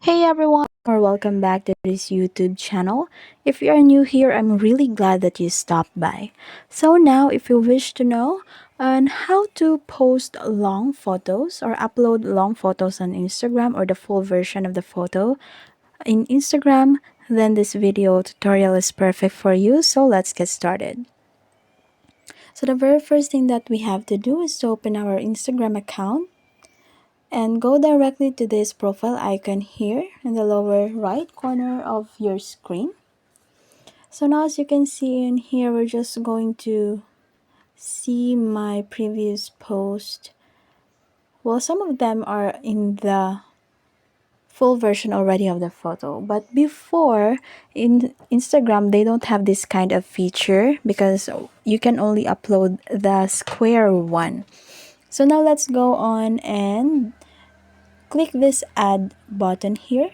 Hey everyone, or welcome back to this YouTube channel. If you are new here, I'm really glad that you stopped by. So now, if you wish to know on how to post long photos or upload long photos on Instagram or the full version of the photo in Instagram, then this video tutorial is perfect for you. So let's get started. So the very first thing that we have to do is to open our Instagram account and go directly to this profile icon here in the lower right corner of your screen. So now as you can see in here, we're just going to see my previous post. Well, some of them are in the full version already of the photo, but before in Instagram they don't have this kind of feature because you can only upload the square one. So now let's go on and click this add button here.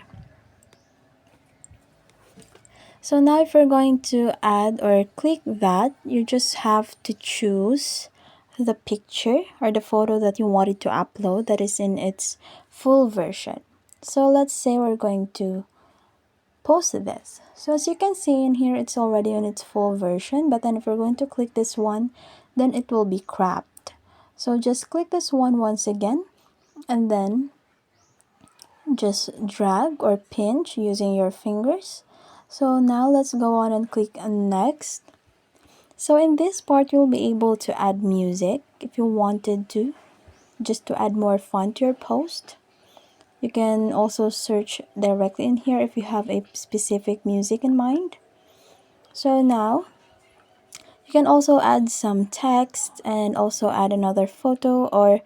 So now if you're going to add or click that, you just have to choose the picture or the photo that you wanted to upload that is in its full version. So let's say we're going to post this. So as you can see in here, it's already in its full version, but then if we're going to click this one, then it will be cropped. So just click this one once again, and then just drag or pinch using your fingers. So now let's go on and click on next. So in this part, you'll be able to add music if you wanted to, just to add more fun to your post. You can also search directly in here if you have a specific music in mind. So now you can also add some text and also add another photo or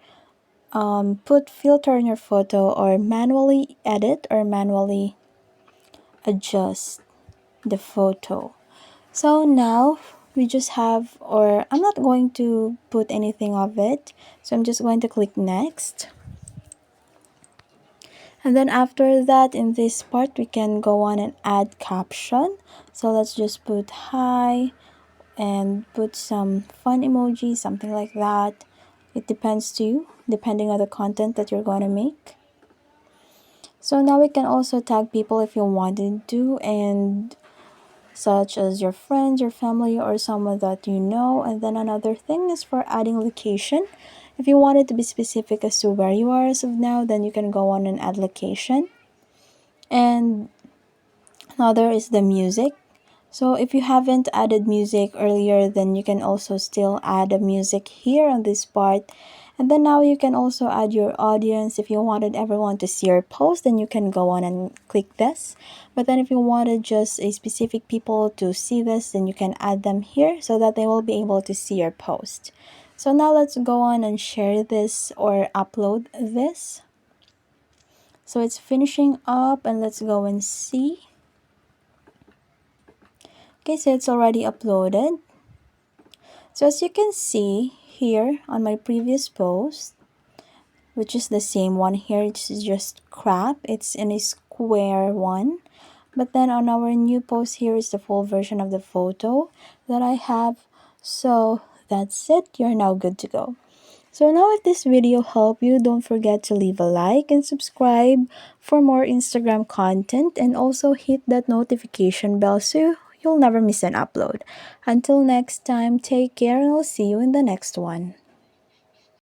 put filter in your photo or manually edit or manually adjust the photo. So now we just have, or I'm not going to put anything of it, so I'm just going to click next. And then after that, in this part, we can go on and add caption. So let's just put hi and put some fun emoji, something like that. It depends to you, depending on the content that you're going to make. So now we can also tag people if you wanted to, and such as your friends, your family, or someone that you know. And then another thing is for adding location. If you want it to be specific as to where you are as of now, then you can go on and add location. And another is the music. So if you haven't added music earlier, then you can also still add a music here on this part. And then now you can also add your audience. If you wanted everyone to see your post, then you can go on and click this. But then if you wanted just a specific people to see this, then you can add them here so that they will be able to see your post. So now let's go on and share this or upload this. So it's finishing up and let's go and see. Okay, so it's already uploaded. So as you can see here on my previous post, which is the same one here, it's just crop. It's in a square one. But then on our new post here is the full version of the photo that I have. So that's it. You're now good to go. So now if this video helped you, don't forget to leave a like and subscribe for more Instagram content, and also hit that notification bell so you'll never miss an upload. Until next time, take care and I'll see you in the next one.